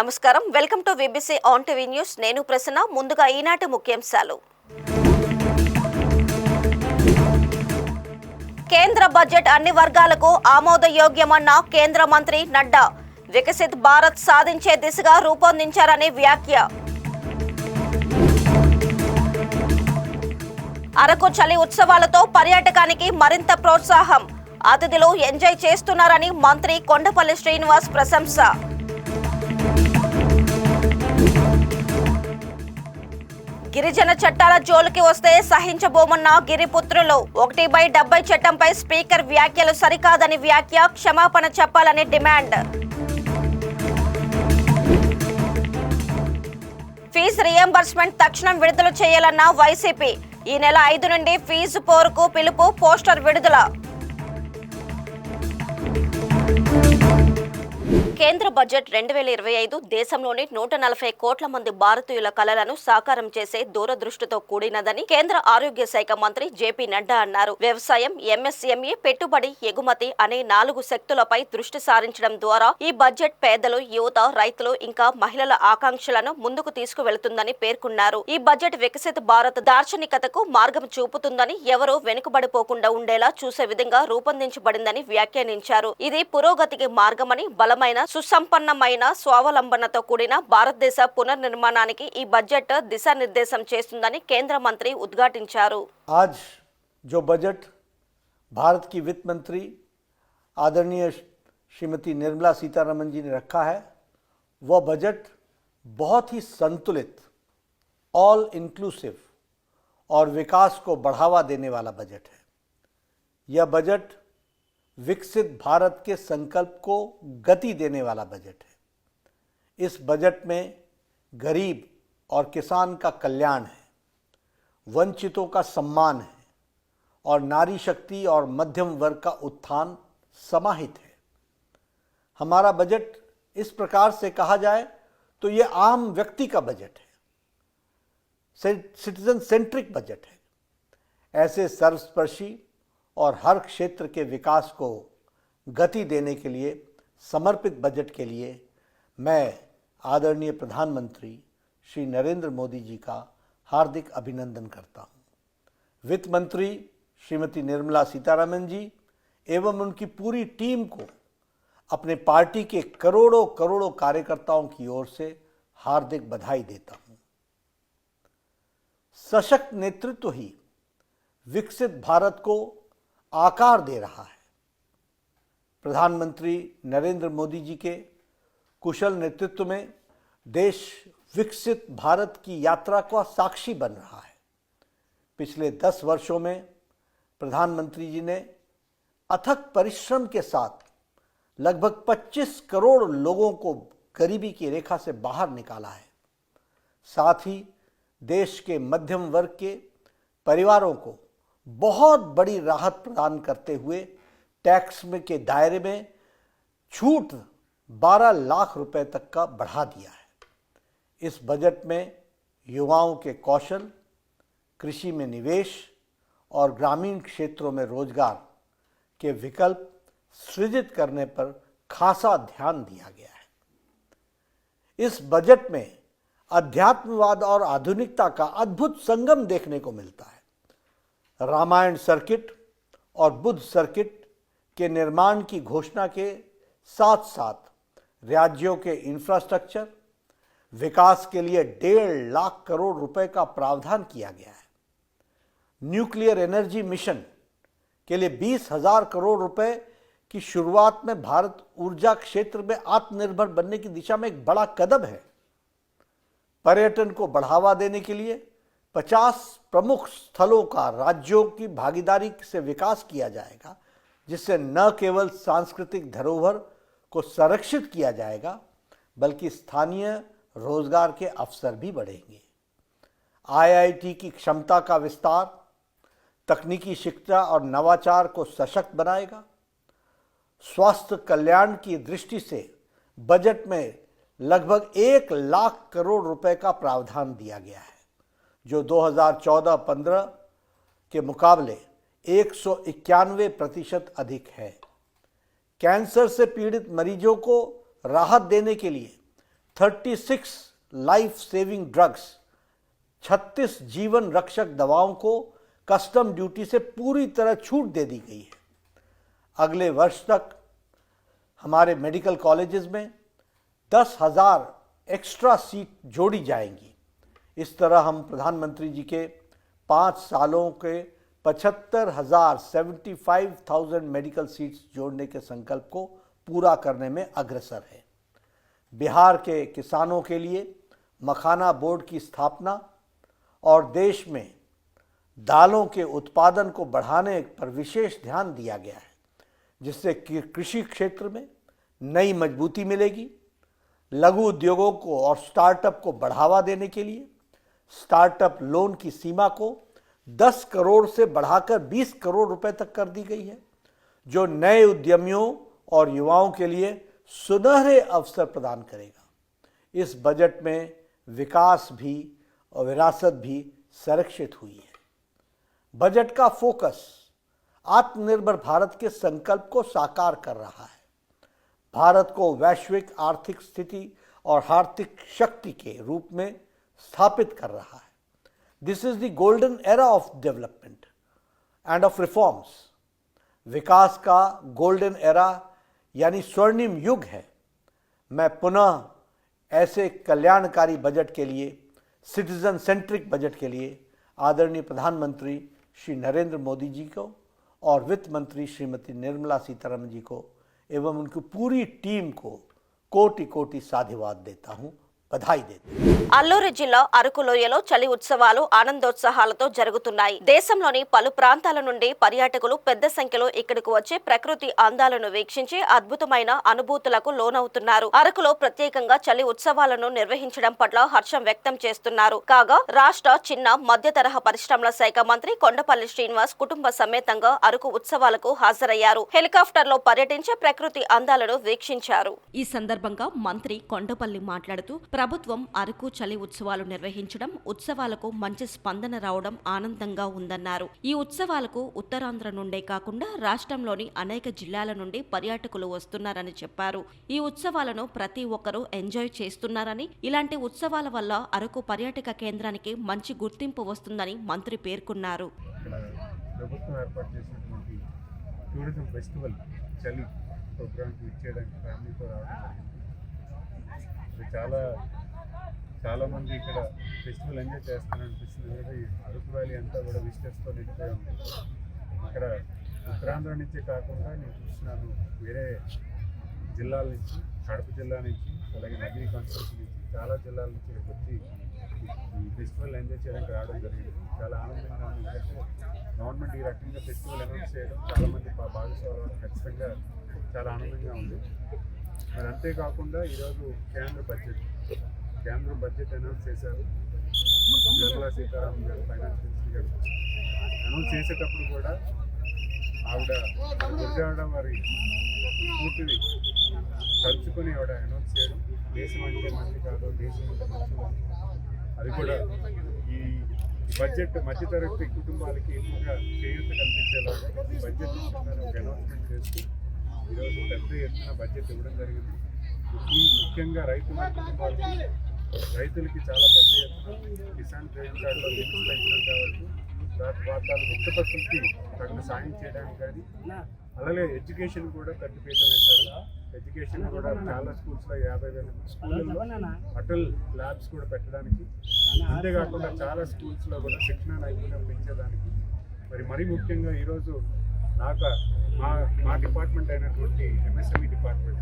నమస్కారం welcome to VBC on TV news నేను ప్రసన్న ముందుగా ఈనాటి ముఖ్యాంశాలు కేంద్ర బడ్జెట్ అన్ని వర్గాలకు ఆమోదయోగ్యమన్న కేంద్ర మంత్రి నడ్డా వికసిత్ భారత్ సాధించే దిశగా రూపొందించారని వ్యాఖ్య అరకు చలి ఉత్సవాలతో పర్యాటకానికి మరింత ప్రోత్సాహం అతిథులు ఎంజాయ్ చేస్తున్నారని మంత్రి కొండపల్లి శ్రీనివాస్ ప్రశంస గిరిజన చట్టాల జోలికి వస్తే సహించబోమన్న గిరిపుత్రులు 1/70 చట్టంపై స్పీకర్ వ్యాఖ్యలు సరికాదని వ్యాఖ్య క్షమాపణ చెప్పాలని డిమాండ్ ఫీజు రియంబర్స్మెంట్ తక్షణం విడుదల చేయాలన్న వైసీపీ ఈ నెల 5 నుండి ఫీజు పోరుకు పిలుపు పోస్టర్ విడుదల కేంద్ర బడ్జెట్ 2025 దేశంలోని 140 కోట్ల మంది భారతీయుల కలలను సాకారం చేసే దూరదృష్టితో కూడినదని కేంద్ర ఆరోగ్య శాఖ మంత్రి జేపీ నడ్డా అన్నారు. వ్యవసాయం, ఎంఎస్ఎంఈ, పెట్టుబడి, ఎగుమతి అనే 4 శక్తులపై దృష్టి సారించడం ద్వారా ఈ బడ్జెట్ పేదలు, యువత, రైతులు ఇంకా మహిళల ఆకాంక్షలను ముందుకు తీసుకువెళుతుందని పేర్కొన్నారు. ఈ బడ్జెట్ వికసిత భారత్ దార్శనికతకు మార్గం చూపుతుందని, ఎవరూ వెనుకబడిపోకుండా ఉండేలా చూసే విధంగా రూపొందించబడిందని వ్యాఖ్యానించారు. ఇది పురోగతికి మార్గమని, బలమైన సుసంపన్నమైన స్వావలంబనతో కూడిన భారతదేశ పునర్నిర్మాణానికి ఈ బడ్జెట్ దిశానిర్దేశం చేస్తుందని కేంద్ర మంత్రి ఉద్ఘాటించారు. आज जो बजट भारत की वित्त मंत्री आदरणीय श्रीमती निर्मला सीतारमण जी ने रखा है, वह बजट बहुत ही संतुलित, ऑल इंक्लूसिव और विकास को बढ़ावा देने वाला बजट है। यह बजट विकसित भारत के संकल्प को गति देने वाला बजट है। इस बजट में गरीब और किसान का कल्याण है, वंचितों का सम्मान है और नारी शक्ति और मध्यम वर्ग का उत्थान समाहित है। हमारा बजट इस प्रकार से कहा जाए तो ये आम व्यक्ति का बजट है, सिटीजन सेंट्रिक बजट है। ऐसे सर्वस्पर्शी और हर क्षेत्र के विकास को गति देने के लिए समर्पित बजट के लिए मैं आदरणीय प्रधानमंत्री श्री नरेंद्र मोदी जी का हार्दिक अभिनंदन करता हूं। वित्त मंत्री श्रीमती निर्मला सीतारमण जी एवं उनकी पूरी टीम को अपने पार्टी के करोड़ों करोड़ों कार्यकर्ताओं की ओर से हार्दिक बधाई देता हूं। सशक्त नेतृत्व ही विकसित भारत को आकार दे रहा है। प्रधानमंत्री नरेंद्र मोदी जी के कुशल नेतृत्व में देश विकसित भारत की यात्रा का साक्षी बन रहा है। पिछले 10 वर्षों में प्रधानमंत्री जी ने अथक परिश्रम के साथ लगभग 25 करोड़ लोगों को गरीबी की रेखा से बाहर निकाला है। साथ ही देश के मध्यम वर्ग के परिवारों को बहुत बड़ी राहत प्रदान करते हुए टैक्स में के दायरे में छूट 12 लाख रुपए तक का बढ़ा दिया है। इस बजट में युवाओं के कौशल, कृषि में निवेश और ग्रामीण क्षेत्रों में रोजगार के विकल्प सृजित करने पर खासा ध्यान दिया गया है। इस बजट में अध्यात्मवाद और आधुनिकता का अद्भुत संगम देखने को मिलता है। रामायण सर्किट और बुद्ध सर्किट के निर्माण की घोषणा के साथ साथ राज्यों के इंफ्रास्ट्रक्चर विकास के लिए 1.5 लाख करोड़ रुपए का प्रावधान किया गया है। न्यूक्लियर एनर्जी मिशन के लिए 20,000 करोड़ रुपए की शुरुआत में भारत ऊर्जा क्षेत्र में आत्मनिर्भर बनने की दिशा में एक बड़ा कदम है। पर्यटन को बढ़ावा देने के लिए 50 प्रमुख स्थलों का राज्यों की भागीदारी से विकास किया जाएगा, जिससे न केवल सांस्कृतिक धरोहर को संरक्षित किया जाएगा बल्कि स्थानीय रोजगार के अवसर भी बढ़ेंगे। आईआईटी की क्षमता का विस्तार तकनीकी शिक्षा और नवाचार को सशक्त बनाएगा। स्वास्थ्य कल्याण की दृष्टि से बजट में लगभग 1 लाख करोड़ रुपए का प्रावधान दिया गया है, जो 2014-15 के मुकाबले 191% अधिक है। कैंसर से पीड़ित मरीजों को राहत देने के लिए 36 लाइफ सेविंग ड्रग्स, 36 जीवन रक्षक दवाओं को कस्टम ड्यूटी से पूरी तरह छूट दे दी गई है। अगले वर्ष तक हमारे मेडिकल कॉलेजेस में 10,000 एक्स्ट्रा सीट जोड़ी जाएंगी। इस तरह हम प्रधानमंत्री जी के 5 सालों के 75,000 मेडिकल सीट्स जोड़ने के संकल्प को पूरा करने में अग्रसर है। बिहार के किसानों के लिए मखाना बोर्ड की स्थापना और देश में दालों के उत्पादन को बढ़ाने पर विशेष ध्यान दिया गया है, जिससे कृषि क्षेत्र में नई मजबूती मिलेगी। लघु उद्योगों को और स्टार्टअप को बढ़ावा देने के लिए स्टार्टअप लोन की सीमा को 10 करोड़ से बढ़ाकर 20 करोड़ रुपए तक कर दी गई है, जो नए उद्यमियों और युवाओं के लिए सुनहरे अवसर प्रदान करेगा। इस बजट में विकास भी और विरासत भी संरक्षित हुई है। बजट का फोकस आत्मनिर्भर भारत के संकल्प को साकार कर रहा है, भारत को वैश्विक आर्थिक स्थिति और आर्थिक शक्ति के रूप में स्थापित कर रहा है। This is the golden era of development and of reforms. विकास का गोल्डन एरा यानी स्वर्णिम युग है। मैं पुनः ऐसे कल्याणकारी बजट के लिए, सिटीजन सेंट्रिक बजट के लिए आदरणीय प्रधानमंत्री श्री नरेंद्र मोदी जी को और वित्त मंत्री श्रीमती निर्मला सीतारमण जी को एवं उनकी पूरी टीम को कोटि कोटि साधुवाद देता हूं, बधाई देता हूं। అల్లూరి జిల్లా అరకు లోయలో చలి ఉత్సవాలు ఆనందోత్సాహాలతో జరుగుతున్నాయి. దేశంలోని పలు ప్రాంతాల నుండి పర్యాటకులు పెద్ద సంఖ్యలో ఇక్కడకు వచ్చి ప్రకృతి అందాలను వీక్షించి అద్భుతమైన అనుభూతులకు లోనవుతున్నారు. అరకులో ప్రత్యేకంగా చలి ఉత్సవాలను నిర్వహించడం పట్ల హర్షం వ్యక్తం చేస్తున్నారు. కాగా రాష్ట్ర చిన్న మధ్య తరహా పరిశ్రమల శాఖ మంత్రి కొండపల్లి శ్రీనివాస్ కుటుంబ సమేతంగా అరకు ఉత్సవాలకు హాజరయ్యారు. హెలికాప్టర్లో పర్యటించి ప్రకృతి అందాలను వీక్షించారు. ఈ సందర్భంగా మంత్రి కొండపల్లి మాట్లాడుతూ ప్రభుత్వం అరకు చలి ఉత్సవాలు నిర్వహించడం, ఉత్సవాలకు మంచి స్పందన రావడం ఆనందంగా ఉందన్నారు. ఈ ఉత్సవాలకు ఉత్తరాంధ్ర నుండే కాకుండా రాష్ట్రంలోని అనేక జిల్లాల నుండి పర్యాటకులు వస్తున్నారని చెప్పారు. ఈ ఉత్సవాలను ప్రతి ఒక్కరూ ఎంజాయ్ చేస్తున్నారని, ఇలాంటి ఉత్సవాల వల్ల అరకు పర్యాటక కేంద్రానికి మంచి గుర్తింపు వస్తుందని మంత్రి పేర్కొన్నారు. ప్రభుత్వం ఏర్పాటు చేసినటువంటి టూరిజం ఫెస్టివల్ చలి ప్రోగ్రామ్కి ఇచ్చేయడానికి ఫ్యామిలీతో రావడం జరిగింది. చాలా మంది ఇక్కడ ఫెస్టివల్ ఎంజాయ్ చేస్తారనిపిస్తుంది. అరకు వ్యాలీ అంతా కూడా విజిటర్స్తో నిండిపోయి ఉంటుంది. ఇక్కడ ఉత్తరాంధ్ర నుంచే కాకుండా నేను చూస్తున్నాను, వేరే జిల్లాల నుంచి, కడప జిల్లా నుంచి, అలాగే నగిరి కాన్స్టిట్యూన్సీ నుంచి, చాలా జిల్లాల నుంచి ఇక్కడికి వచ్చి ఈ ఫెస్టివల్ ఎంజాయ్ చేయడానికి రావడం జరిగింది. చాలా ఆనందంగా ఉంది. ఎందుకంటే గవర్నమెంట్ ఈ రకంగా ఫెస్టివల్ అనౌన్స్ చేయడం చాలామంది భాగస్వామ్యం ఖచ్చితంగా చాలా ఆనందంగా ఉంది. మరి అంతేకాకుండా ఈరోజు కేంద్ర బడ్జెట్ అనౌన్స్ చేశారు. నిర్మలా సీతారామన్ గారు, ఫైనాన్స్ మినిస్టర్ గారు అనౌన్స్ చేసేటప్పుడు కూడా ఆవిడ గురజాడ వారి పూర్తిని తలుచుకొని ఆవిడ అనౌన్స్ చేయడం, దేశం అంటే మంచి కాదు, దేశం అంటే మంచి, అది కూడా ఈ బడ్జెట్ మధ్యతరగతి కుటుంబాలకి ఎక్కువగా చేయూత కల్పించేలాగా బడ్జెట్ ఇస్తుందని ఒక అనౌన్స్మెంట్ చేస్తూ ఈరోజు పెద్ద ఎత్తున బడ్జెట్ ఇవ్వడం జరిగింది. ముఖ్యంగా రైతులకి చాలా పెద్ద ఎత్తున కిసాన్ క్రెడిట్ కార్డులో లిమిట్స్ పెంచడం కావచ్చు, వాతాలు ఉత్పత్తులకి తగిన సాయం చేయడానికి కానీ, అలాగే ఎడ్యుకేషన్ కూడా పెద్ద పీట వేశారు. ఎడ్యుకేషన్ కూడా చాలా స్కూల్స్లో 50,000 స్కూళ్ళల్లో అటల్ ల్యాబ్స్ కూడా పెట్టడానికి, అంతేకాకుండా చాలా స్కూల్స్లో కూడా శిక్షణ నైపుణ్యం పెంచేదానికి, మరీ ముఖ్యంగా ఈరోజు మా డిపార్ట్మెంట్ అయినటువంటి ఎంఎస్ఎంఈ డిపార్ట్మెంట్,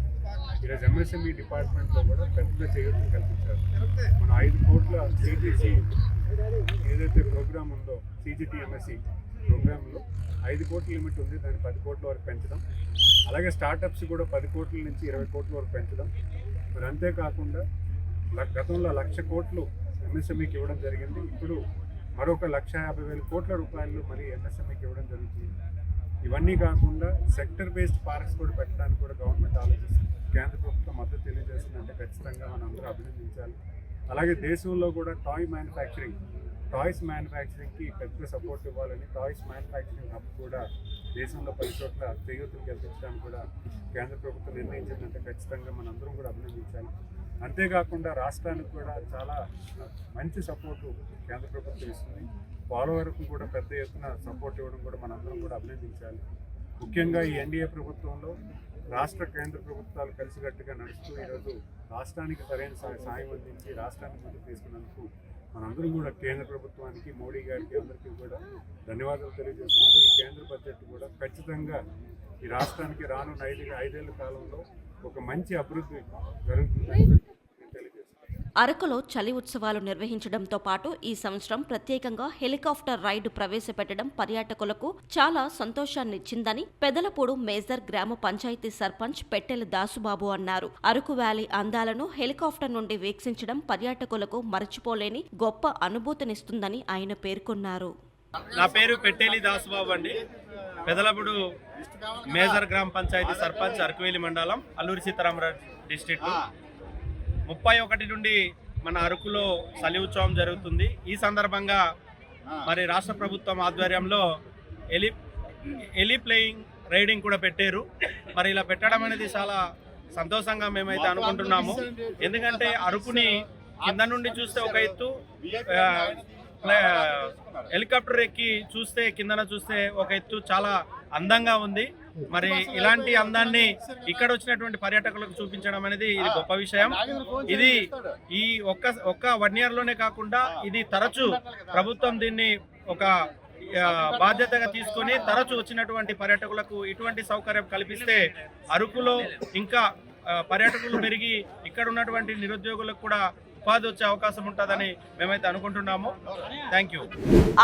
ఈరోజు ఎంఎస్ఎంఈ డిపార్ట్మెంట్లో కూడా పెద్ద చేయూతను కల్పించారు. మన 5 కోట్ల సిజిసి ఏదైతే ప్రోగ్రామ్ ఉందో, సిజిటిఎంఎస్సి ప్రోగ్రాంలో 5 కోట్ల లిమిట్ ఉంది, దాన్ని 10 కోట్ల వరకు పెంచడం, అలాగే స్టార్టప్స్ కూడా 10 కోట్ల నుంచి 20 కోట్ల వరకు పెంచడం. మరి అంతేకాకుండా గతంలో 1,00,000 కోట్లు ఎంఎస్ఎంఈకి ఇవ్వడం జరిగింది. ఇప్పుడు మరొక 1,50,000 కోట్ల రూపాయలు మరి ఎంఎస్ఎంఈకి ఇవ్వడం జరుగుతుంది. ఇవన్నీ కాకుండా సెక్టర్ బేస్డ్ పార్క్స్ కూడా పెట్టడానికి కూడా గవర్నమెంట్ ఆలోచిస్తుంది. కేంద్ర ప్రభుత్వం మద్దతు తెలియజేస్తుందంటే ఖచ్చితంగా మనం అందరూ అభినందించాలి. అలాగే దేశంలో కూడా టాయ్స్ మ్యానుఫ్యాక్చరింగ్కి పెద్ద సపోర్ట్ ఇవ్వాలని, టాయ్స్ మ్యానుఫ్యాక్చరింగ్ హబ్ కూడా దేశంలో 10 చోట్ల చేయూతను కల్పించడానికి కూడా కేంద్ర ప్రభుత్వం నిర్ణయించిందంటే ఖచ్చితంగా మనందరం కూడా అభినందించాలి. అంతేకాకుండా రాష్ట్రానికి కూడా చాలా మంచి సపోర్టు కేంద్ర ప్రభుత్వం ఇస్తుంది. పోలవరం కూడా పెద్ద ఎత్తున సపోర్ట్ ఇవ్వడం కూడా మనందరం కూడా అభినందించాలి. ముఖ్యంగా ఈ ఎన్డీఏ ప్రభుత్వంలో రాష్ట్ర కేంద్ర ప్రభుత్వాలు కలిసికట్టుగా నడుస్తూ ఈరోజు రాష్ట్రానికి సరైన సాయం అందించి రాష్ట్రాన్ని ముందుకు తీసుకున్నందుకు మనందరం కూడా కేంద్ర ప్రభుత్వానికి, మోడీ గారికి అందరికీ కూడా ధన్యవాదాలు తెలియజేసుకుంటూ ఈ కేంద్ర బడ్జెట్ కూడా ఖచ్చితంగా ఈ రాష్ట్రానికి రానున్న 5 కాలంలో ఒక మంచి అభివృద్ధి జరుగుతుందని తెలియజేస్తున్నాను. అరకులో చలి ఉత్సవాలు నిర్వహించడంతో పాటు ఈ సంవత్సరం ప్రత్యేకంగా హెలికాప్టర్ రైడ్ ప్రవేశపెట్టడం పర్యాటకులకు చాలా సంతోషాన్నిచ్చిందని పెదలపూడు మేజర్ గ్రామ పంచాయతీ సర్పంచ్ పెట్టెల దాసుబాబు అన్నారు. అరకు వ్యాలీ అందాలను హెలికాప్టర్ నుండి వీక్షించడం పర్యాటకులకు మరచిపోలేని గొప్ప అనుభూతినిస్తుందని ఆయన పేర్కొన్నారు. నా పేరు పెట్టేలి దాసుబాబు అండి. పెదలపూడు మేజర్ గ్రామ పంచాయతీ సర్పంచ్, అరకువేలి మండలం, అల్లూరి సీతారామరాజు డిస్ట్రిక్ట్. 31 నుండి మన అరకులో చలి ఉత్సవం జరుగుతుంది. ఈ సందర్భంగా మరి రాష్ట్ర ప్రభుత్వం ఆధ్వర్యంలో ఎలి ప్లేయింగ్ రైడింగ్ కూడా పెట్టారు. మరి ఇలా పెట్టడం అనేది చాలా సంతోషంగా మేమైతే అనుకుంటున్నాము. ఎందుకంటే అరకుని కింద నుండి చూస్తే ఒక ఎత్తు, హెలికాప్టర్ ఎక్కి చూస్తే కిందన చూస్తే ఒక ఎత్తు, చాలా అందంగా ఉంది. మరి ఇలాంటి అందాన్ని ఇక్కడ వచ్చినటువంటి పర్యాటకులకు చూపించడం అనేది ఇది గొప్ప విషయం. ఇది ఈ ఒక్క 1 year లోనే కాకుండా ఇది తరచూ ప్రభుత్వం దీన్ని ఒక బాధ్యతగా తీసుకొని తరచూ వచ్చినటువంటి పర్యాటకులకు ఇటువంటి సౌకర్యం కల్పిస్తే అరకులో ఇంకా పర్యాటకులు పెరిగి ఇక్కడ ఉన్నటువంటి నిరుద్యోగులకు కూడా ఉపాధి వచ్చే అవకాశం ఉంటుందని మేమైతే అనుకుంటున్నాము. Thank you.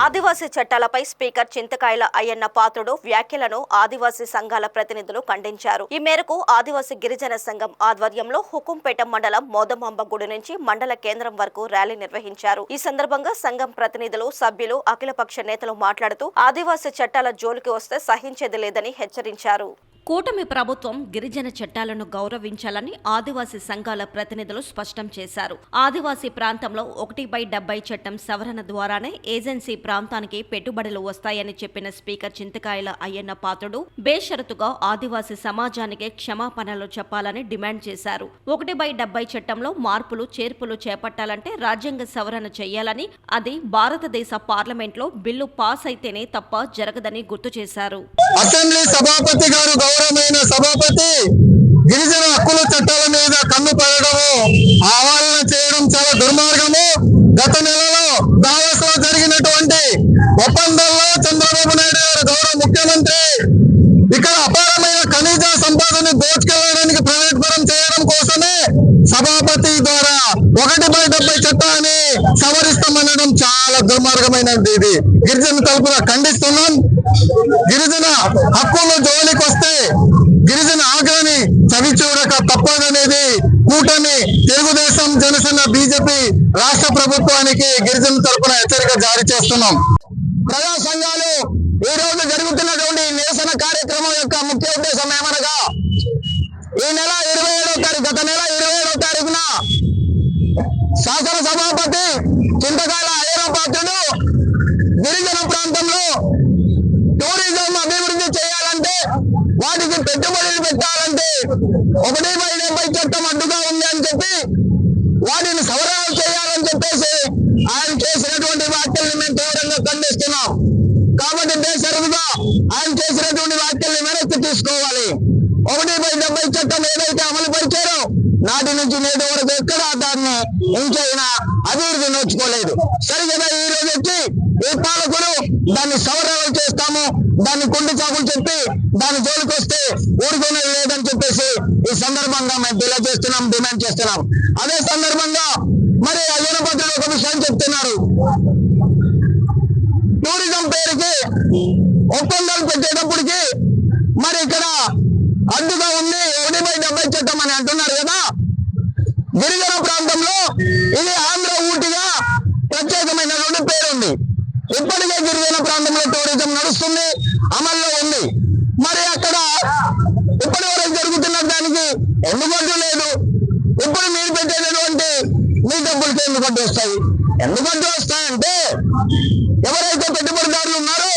ఆదివాసీ చట్టాలపై స్పీకర్ చింతకాయల అయ్యన్న పాత్రుడు వ్యాఖ్యలను ఆదివాసీ సంఘాల ప్రతినిధులు ఖండించారు. ఈ మేరకు ఆదివాసీ గిరిజన సంఘం ఆధ్వర్యంలో హుకుంపేట మండలం మోదమాంబ గుడి నుంచి మండల కేంద్రం వరకు ర్యాలీ నిర్వహించారు. ఈ సందర్భంగా సంఘం ప్రతినిధులు, సభ్యులు, అఖిలపక్ష నేతలు మాట్లాడుతూ ఆదివాసీ చట్టాల జోలికి వస్తే సహించేది లేదని హెచ్చరించారు. కూటమి ప్రభుత్వం గిరిజన చట్టాలను గౌరవించాలని ఆదివాసీ సంఘాల ప్రతినిధులు స్పష్టం చేశారు. ఆదివాసీ ప్రాంతంలో 1/70 చట్టం సవరణ ద్వారానే ఏజెన్సీ ప్రాంతానికి పెట్టుబడులు వస్తాయని చెప్పిన స్పీకర్ చింతకాయల అయ్యన్న పాత్రుడు బేషరతుగా ఆదివాసీ సమాజానికి క్షమాపణలు చెప్పాలని డిమాండ్ చేశారు. 1/70 చట్టంలో మార్పులు చేర్పులు చేపట్టాలంటే రాజ్యాంగ సవరణ చేయాలని, అది భారతదేశ పార్లమెంట్లో బిల్లు పాస్ అయితేనే తప్ప జరగదని గుర్తు చేశారు. అసెంబ్లీ సభాపతి గారు, గౌరవమైన సభాపతి, గిరిజన హక్కుల చట్టాల మీద కన్ను పడడము, ఆవాలన చేయడం చాలా దుర్మార్గము. గత నెలలో దావోస్ లో జరిగినటువంటి ఒప్పందంలో చంద్రబాబు నాయుడు గారు, గౌరవ ముఖ్యమంత్రి, ఇక్కడ అపారమైన ఖనిజ సంపదని దోచుకెళ్లడానికి ప్రైవేట్ పరం చేయడం కోసమే సభాపతి ద్వారా 1/70 చట్టాన్ని సవరిస్తామనడం చాలా దుర్మార్గమైనది. ఇది గిరిజన తరపున ఖండిస్తున్నాం. గిరిజన హక్కుల జోలికి వస్తే గిరిజన ఆగ్రహాన్ని చవి చూడక తప్పదనేది కూటమి తెలుగుదేశం, జనసేన, బీజేపీ రాష్ట్ర ప్రభుత్వానికి గిరిజన తరపున హెచ్చరిక జారీ చేస్తున్నాం. ప్రజా సంఘాలు ఈ రోజు జరుగుతున్నటువంటి నిరసన కార్యక్రమం యొక్క ముఖ్య ఉద్దేశం ఏమనగా, ఈ నెల 27వ తారీఖు, గత నెల 27వ తారీఖున శాసన సభాపతి చింతకాయల అయ్యన్న పాత్రుడు గిరిజన ప్రాంతంలో టూరిజం అభివృద్ధి చేయాలంటే, వాటికి పెట్టుబడులు పెట్టాలంటే 1/70 చట్టం అడ్డుగా ఉంది అని చెప్పి వాటిని సవరణలు చేయాలని చెప్పేసి ఆయన చేసినటువంటి వ్యాఖ్యల్ని మేము తీవ్రంగా ఖండిస్తున్నాం. కాబట్టి బేషరతుగా ఆయన చేసినటువంటి వ్యాఖ్యల్ని వెనక్కి తీసుకోవాలి. 1/70 చట్టం ఏదైతే అమలు పరిచారో నాటి నుంచి నేటి వరకు ఎక్కడ దాన్ని ఇంకైనా అభివృద్ధి నోచుకోలేదు. సరిగ్గా ఈ రోజు వచ్చి ఈ పాలకులు దాన్ని సవరణలు చేస్తాము, దాన్ని కొండి చాకులు చెప్పి దాని జోలికి వస్తే ఊరుకునేది లేదని చెప్పేసి ఈ సందర్భంగా మేము తెలియజేస్తున్నాం, డిమాండ్ చేస్తున్నాం. అదే సందర్భంగా మరి అయ్యన్న పాత్రుడు ఒక విషయం చెప్తున్నారు. టూరిజం పేరుకి ఒప్పందాలు పెట్టేటప్పటికి మరి ఇక్కడ అడ్డుగా ఉంది 1/70 చట్టం అని అంటున్నారు కదా. గిరిజన ప్రాంతంలో ఇది ఆంధ్ర ఊటీగా ప్రత్యేకమైనటువంటి పేరుంది. ఇప్పటికే గిరిజన ప్రాంతంలో టూరిజం నడుస్తుంది, అమల్లో ఉంది. మరి అక్కడ ఇప్పటి వరకు జరుగుతున్న దానికి ఎందుకు అడ్డు లేదు? ఇప్పుడు మీరు పెట్టేటటువంటి మీ డబ్బులకి ఎందుకు అడ్డు వస్తాయి? ఎందుకు అడ్డు వస్తాయంటే, ఎవరైతే పెట్టుబడిదారులు ఉన్నారో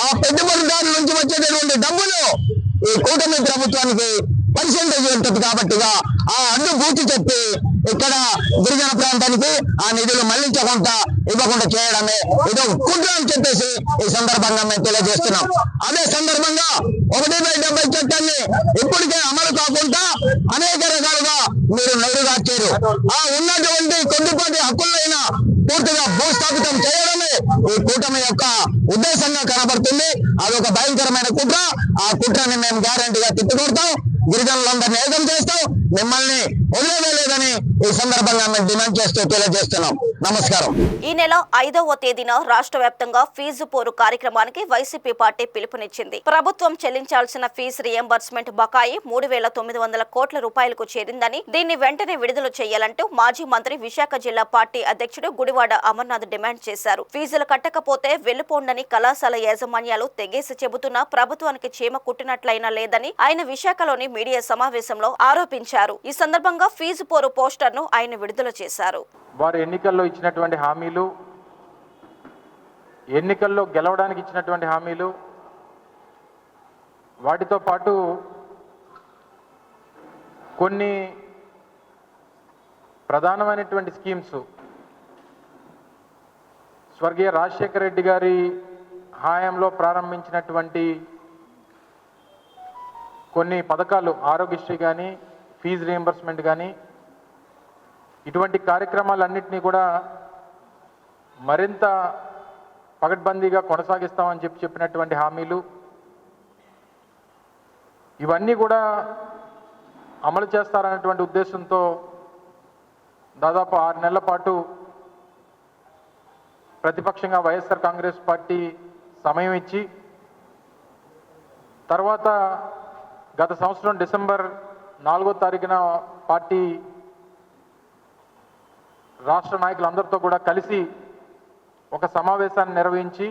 ఆ పెట్టుబడిదారుల నుంచి వచ్చేటటువంటి డబ్బులు ఈ కూటమి ప్రభుత్వానికి పర్సెంటేజ్ ఉంటుంది కాబట్టి ఆ అడ్డు పూర్తి చెప్పి ఇక్కడ గిరిజన ప్రాంతానికి ఆ నిధులు మళ్లించకుండా ఇవ్వకుండా చేయడమే ఇది కుట్ర అని చెప్పేసి ఈ సందర్భంగా మేము తెలియజేస్తున్నాం. అదే సందర్భంగా 1/70 చట్టాన్ని ఇప్పటికే అమలు కాకుండా అనేక రకాలుగా మీరు నడుగార్చారు. ఆ ఉన్నటువంటి కొద్దిపాటి హక్కులైనా పూర్తిగా భూస్థాపితం చేయడమే ఈ కూటమి యొక్క ఉద్దేశంగా కనబడుతుంది. అదొక భయంకరమైన కుట్ర. ఆ కుట్రని మేము గ్యారంటీగా తిప్పికొడతాం. గిరిజనులందరినీ ఏకం చేస్తాం. మిమ్మల్ని వదిలేలేదని ఈ సందర్భంగా మేము డిమాండ్ చేస్తూ తెలియజేస్తున్నాం. నమస్కారం. ఈ నెల 5వ తేదీన రాష్ట్ర వ్యాప్తంగా ఫీజు పోరు కార్యక్రమానికి వైసీపీ పార్టీ పిలుపునిచ్చింది. ప్రభుత్వం చెల్లించాల్సిన ఫీజు రియంబర్స్మెంట్ బకాయి 3,900 కోట్ల రూపాయలకు చేరిందని, దీన్ని వెంటనే విడుదల చేయాలంటూ మాజీ మంత్రి విశాఖ జిల్లా పార్టీ అధ్యక్షుడు గుడివాడ అమర్నాథ్ డిమాండ్ చేశారు. ఫీజులు కట్టకపోతే వెళ్లిపోండని కళాశాల యాజమాన్యాలు తెగేసి చెబుతున్నా ప్రభుత్వానికి చీమ కుట్టినట్లయినా లేదని ఆయన విశాఖలోని మీడియా సమావేశంలో ఆరోపించారు. ఈ సందర్భంగా ఫీజు పోరు పోస్టర్ను ఆయన విడుదల చేశారు. వారు ఎన్నికల్లో ఇచ్చినటువంటి హామీలు, ఎన్నికల్లో గెలవడానికి ఇచ్చినటువంటి హామీలు, వాటితో పాటు కొన్ని ప్రధానమైనటువంటి స్కీమ్స్ స్వర్గీయ రాజశేఖర రెడ్డి గారి హయాంలో ప్రారంభించినటువంటి కొన్ని పథకాలు, ఆరోగ్యశ్రీ కానీ, ఫీజు రియంబర్స్మెంట్ కానీ, ఇటువంటి కార్యక్రమాలన్నింటినీ కూడా మరింత పకడ్బందీగా కొనసాగిస్తామని చెప్పినటువంటి హామీలు, ఇవన్నీ కూడా అమలు చేస్తారనేటువంటి ఉద్దేశంతో దాదాపు 6 నెలల పాటు ప్రతిపక్షంగా వైఎస్ఆర్ కాంగ్రెస్ పార్టీ సమయం ఇచ్చి, తర్వాత గత సంవత్సరం డిసెంబర్ 4వ తారీఖున పార్టీ రాష్ట్ర నాయకులందరితో కూడా కలిసి ఒక సమావేశాన్ని నిర్వహించి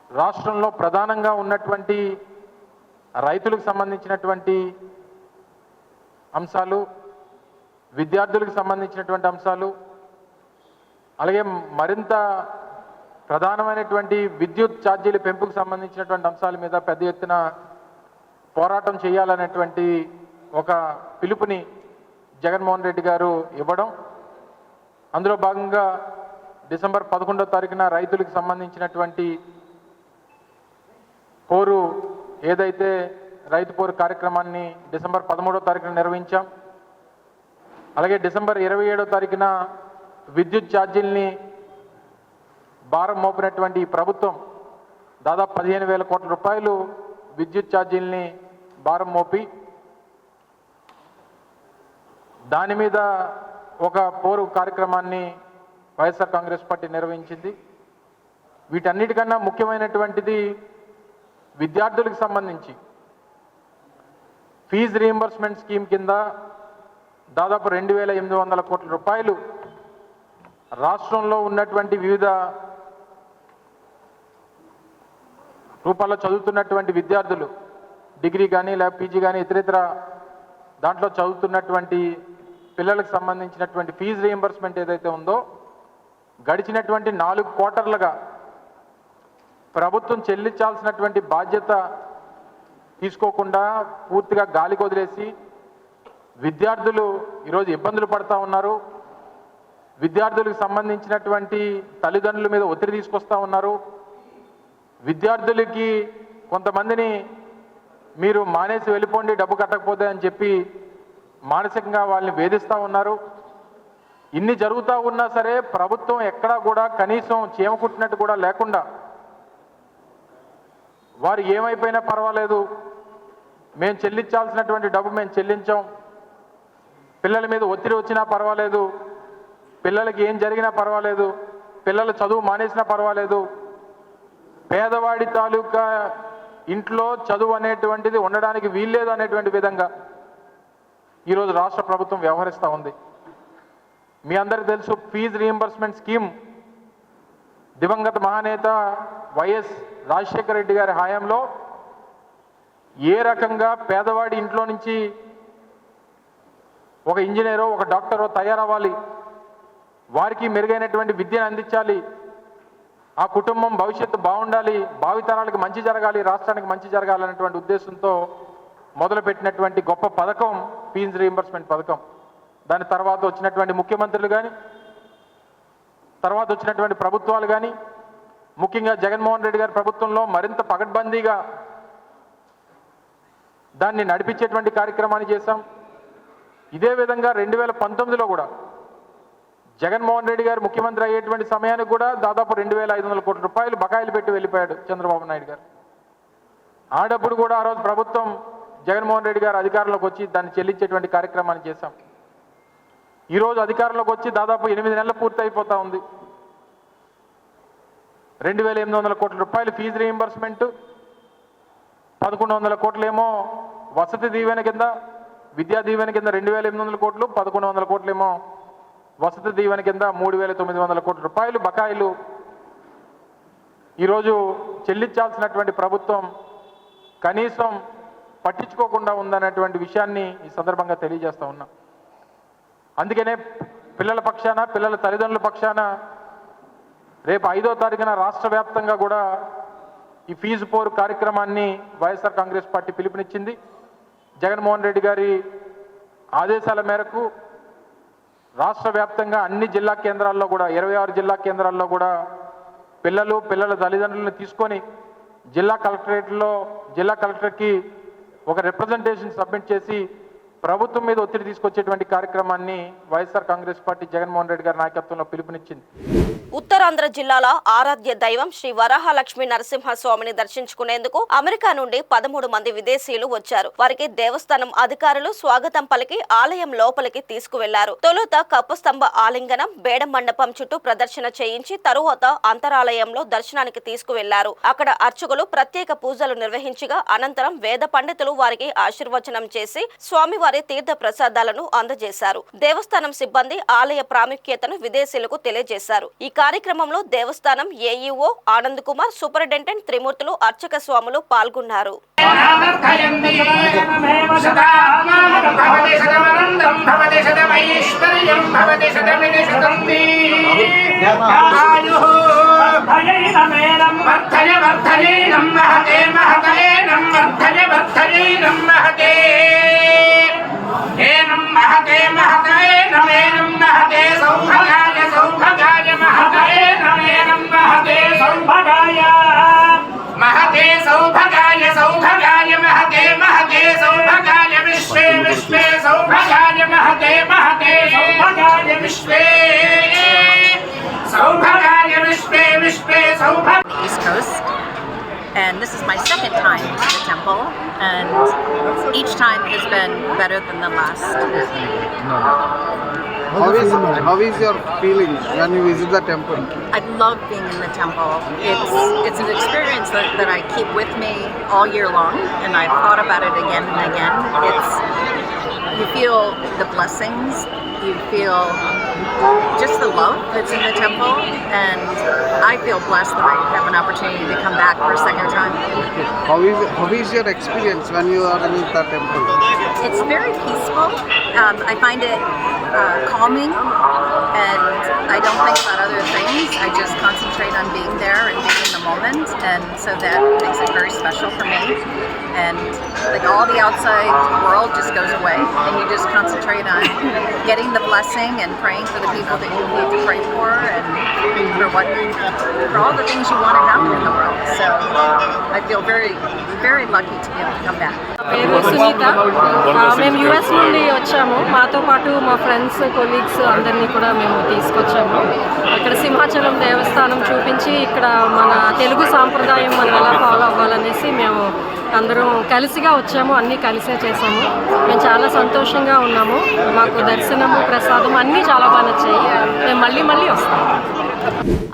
రాష్ట్రంలో ప్రధానంగా ఉన్నటువంటి రైతులకు సంబంధించినటువంటి అంశాలు, విద్యార్థులకు సంబంధించినటువంటి అంశాలు, అలాగే మరింత ప్రధానమైనటువంటి విద్యుత్ ఛార్జీల పెంపుకు సంబంధించినటువంటి అంశాల మీద పెద్ద ఎత్తున పోరాటం చేయాలనేటువంటి ఒక పిలుపుని జగన్మోహన్ రెడ్డి గారు ఇవ్వడం, అందులో భాగంగా డిసెంబర్ 11వ తారీఖున రైతులకు సంబంధించినటువంటి పోరు ఏదైతే రైతు పోరు కార్యక్రమాన్ని డిసెంబర్ 13వ తారీఖున నిర్వహించాం. అలాగే డిసెంబర్ 27వ తారీఖున విద్యుత్ ఛార్జీల్ని భారం మోపినటువంటి ప్రభుత్వం దాదాపు 15,000 కోట్ల రూపాయలు విద్యుత్ ఛార్జీల్ని భారం మోపి దాని మీద ఒక పోరు కార్యక్రమాన్ని వైఎస్ఆర్ కాంగ్రెస్ పార్టీ నిర్వహించింది. వీటన్నిటికన్నా ముఖ్యమైనటువంటిది విద్యార్థులకు సంబంధించి ఫీజు రీయింబర్స్మెంట్ స్కీమ్ కింద దాదాపు 2,800 కోట్ల రూపాయలు రాష్ట్రంలో ఉన్నటువంటి వివిధ రూపాల్లో చదువుతున్నటువంటి విద్యార్థులు, డిగ్రీ కానీ లేదా పీజీ కానీ ఇతరితర దాంట్లో చదువుతున్నటువంటి పిల్లలకు సంబంధించినటువంటి ఫీజు రీయింబర్స్మెంట్ ఏదైతే ఉందో గడిచినటువంటి 4 క్వార్టర్లుగా ప్రభుత్వం చెల్లించాల్సినటువంటి బాధ్యత తీసుకోకుండా పూర్తిగా గాలికి వదిలేసి విద్యార్థులు ఈరోజు ఇబ్బందులు పడుతూ ఉన్నారు. విద్యార్థులకు సంబంధించినటువంటి తల్లిదండ్రుల మీద ఒత్తిడి తీసుకొస్తూ ఉన్నారు. విద్యార్థులకి కొంతమందిని మీరు మానేసి వెళ్ళిపోండి డబ్బు కట్టకపోతే అని చెప్పి మానసికంగా వాళ్ళని వేధిస్తూ ఉన్నారు. ఇన్ని జరుగుతూ ఉన్నా సరే ప్రభుత్వం ఎక్కడా కూడా కనీసం చీమ కుట్టినట్టు కూడా లేకుండా వారు ఏమైపోయినా పర్వాలేదు, మేము చెల్లించాల్సినటువంటి డబ్బు మేము చెల్లించాం, పిల్లల మీద ఒత్తిడి వచ్చినా పర్వాలేదు, పిల్లలకి ఏం జరిగినా పర్వాలేదు, పిల్లలు చదువు మానేసినా పర్వాలేదు, పేదవాడి తాలూకా ఇంట్లో చదువు అనేటువంటిది ఉండడానికి వీల్లేదు అనేటువంటి విధంగా ఈరోజు రాష్ట్ర ప్రభుత్వం వ్యవహరిస్తూ ఉంది. మీ అందరికీ తెలుసు, ఫీజు రీయింబర్స్మెంట్ స్కీమ్ దివంగత మహానేత వైఎస్ రాజశేఖర రెడ్డి గారి హయాంలో ఏ రకంగా పేదవాడి ఇంట్లో నుంచి ఒక ఇంజనీరో ఒక డాక్టరో తయారవ్వాలి, వారికి మెరుగైనటువంటి విద్యను అందించాలి, ఆ కుటుంబం భవిష్యత్తు బాగుండాలి, భావితరాలకు మంచి జరగాలి, రాష్ట్రానికి మంచి జరగాలనేటువంటి ఉద్దేశంతో మొదలుపెట్టినటువంటి గొప్ప పథకం ఫీజు రీయింబర్స్మెంట్ పథకం. దాని తర్వాత వచ్చినటువంటి ముఖ్యమంత్రులు కానీ, తర్వాత వచ్చినటువంటి ప్రభుత్వాలు కానీ, ముఖ్యంగా జగన్మోహన్ రెడ్డి గారి ప్రభుత్వంలో మరింత పకడ్బందీగా దాన్ని నడిపించేటువంటి కార్యక్రమాన్ని చేశాం. ఇదే విధంగా 2019లో కూడా జగన్మోహన్ రెడ్డి గారు ముఖ్యమంత్రి అయ్యేటువంటి సమయానికి కూడా దాదాపు 2,500 కోట్ల రూపాయలు బకాయిలు పెట్టి వెళ్ళిపోయాడు చంద్రబాబు నాయుడు గారు. ఆ డబ్బులు కూడా ఆ రోజు ప్రభుత్వం జగన్మోహన్ రెడ్డి గారు అధికారంలోకి వచ్చి దాన్ని చెల్లించేటువంటి కార్యక్రమాన్ని చేశాం. ఈరోజు అధికారంలోకి వచ్చి దాదాపు 8 నెలలు పూర్తి అయిపోతా ఉంది. 2,800 కోట్ల రూపాయలు ఫీజు రీయింబర్స్మెంట్, 1,100 కోట్లేమో వసతి దీవెన కింద, విద్యా దీవెన కింద 2,800 కోట్లు, 1,100 కోట్లేమో వసతి దీవెన కింద 3,900 కోట్ల రూపాయలు బకాయిలు ఈరోజు చెల్లించాల్సినటువంటి ప్రభుత్వం కనీసం పట్టించుకోకుండా ఉందనేటువంటి విషయాన్ని ఈ సందర్భంగా తెలియజేస్తా ఉన్నా. అందుకనే పిల్లల పక్షాన, పిల్లల తల్లిదండ్రుల పక్షాన రేపు 5వ తారీఖున రాష్ట్ర వ్యాప్తంగా కూడా ఈ ఫీజు పోరు కార్యక్రమాన్ని వైఎస్ఆర్ కాంగ్రెస్ పార్టీ పిలుపునిచ్చింది. జగన్మోహన్ రెడ్డి గారి ఆదేశాల మేరకు రాష్ట్ర వ్యాప్తంగా అన్ని జిల్లా కేంద్రాల్లో కూడా 26 జిల్లా కేంద్రాల్లో కూడా పిల్లల తల్లిదండ్రులను తీసుకొని జిల్లా కలెక్టర్కి ఒక రిప్రజెంటేషన్ సబ్మిట్ చేసి ప్రభుత్వం మీద ఒత్తిడి తీసుకొచ్చేటువంటి కార్యక్రమాన్ని వైఎస్ఆర్ కాంగ్రెస్ పార్టీ జగన్మోహన్ రెడ్డి గారి నాయకత్వంలో పిలుపునిచ్చింది. ఉత్తరాంధ్ర జిల్లాల ఆరాధ్య దైవం శ్రీ వరాహలక్ష్మి నరసింహస్వామిని దర్శించుకునేందుకు అమెరికా నుండి 13 మంది విదేశీయులు వచ్చారు. వారికి దేవస్థానం అధికారులు స్వాగతం పలికి ఆలయం లోపలికి తీసుకువెళ్లారు. తొలుత కప్పస్తంభ ఆలింగనం, బేడ మండపం చుట్టూ ప్రదర్శన చేయించి తరువాత అంతరాలయంలో దర్శనానికి తీసుకువెళ్లారు. అక్కడ అర్చకులు ప్రత్యేక పూజలు నిర్వహించగా అనంతరం వేద పండితులు వారికి ఆశీర్వచనం చేసి స్వామివారి తీర్థ ప్రసాదాలను అందజేశారు. దేవస్థానం సిబ్బంది ఆలయ ప్రాముఖ్యతను విదేశీయులకు తెలియజేశారు. ఈ కార్యక్రమంలో దేవస్థానం ఏఈఓ ఆనంద్ కుమార్, సూపరింటెండెంట్ త్రిమూర్తులు, అర్చక స్వాములు పాల్గొన్నారు. East Coast, and this is my second time to the temple, and each time has been better than the last. How is your feeling when you visit the temple? I love being in the temple. It's an experience that I keep with me all year long, and I've thought about it again and again. You feel the blessings, you feel just the love that's in the temple, and I feel blessed that I have an opportunity to come back for a second time. How is your experience when you are in the temple? It's very peaceful. I find it calming, and I don't think about other things. I just concentrate on being there and being in the moment, and so that makes it very special for me. And like all the outside world just goes away, and you just concentrate on getting the blessing and praying for the people that you need to pray for, and for all the things you want to happen in the world. So I feel very, very lucky to be able to come back. పేరు సునీత. మేము US నుండి వచ్చాము. మాతో పాటు మా friends, colleagues అందరినీ కూడా మేము తీసుకొచ్చాము. ఇక్కడ సింహాచలం దేవస్థానం చూపించి ఇక్కడ మన తెలుగు సాంప్రదాయం మనం ఎలా ఫాలో అవ్వాలనేసి మేము అందరం కలిసిగా వచ్చాము. అన్నీ కలిసే చేసాము. మేము చాలా సంతోషంగా ఉన్నాము. మాకు దర్శనము, ప్రసాదం అన్నీ చాలా బాగా నచ్చాయి. మేము మళ్ళీ వస్తాము.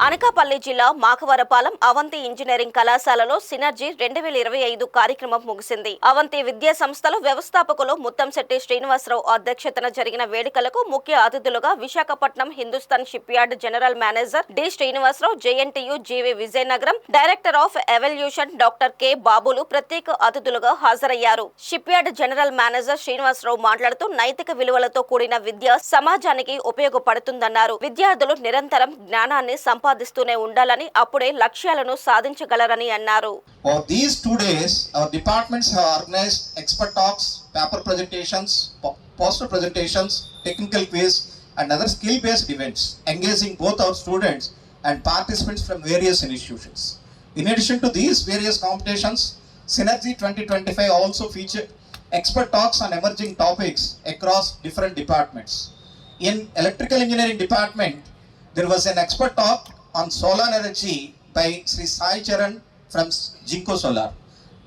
అనకాపల్లి జిల్లా మాకవరపాలెం అవంతి ఇంజనీరింగ్ కళాశాలలో సినర్జీ 2025 కార్యక్రమం ముగిసింది. అవంతి విద్యా సంస్థల వ్యవస్థాపకులు ముత్తంశెట్టి శ్రీనివాసరావు అధ్యక్షతన జరిగిన వేడుకలకు ముఖ్య అతిథులుగా Visakhapatnam Hindustan shipyard general manager D Srinivasarao, JNTU GV Vizianagaram director of evaluation doctor K Babulu ప్రత్యేక అతిథులుగా హాజరయ్యారు. Shipyard general manager Srinivasarao మాట్లాడుతూ నైతిక విలువలతో కూడిన విద్య సమాజానికి ఉపయోగపడుతుందన్నారు. విద్యార్థులు నిరంతరం జ్ఞానాన్ని జ్ఞానాన్ని సంపాదిస్తూనే ఉండాలని, అప్పుడే లక్ష్యాలను సాధించగలరని అన్నారు. For these 2 days, our departments have organized expert talks, paper presentations, poster presentations, technical quiz, and other skill-based events, engaging both our students and participants from various institutions. In addition to these various competitions, Synergy 2025 also featured expert talks on emerging topics across different departments. In Electrical Engineering Department, there was an expert talk on solar energy by Sri Sai Charan from Jinko Solar.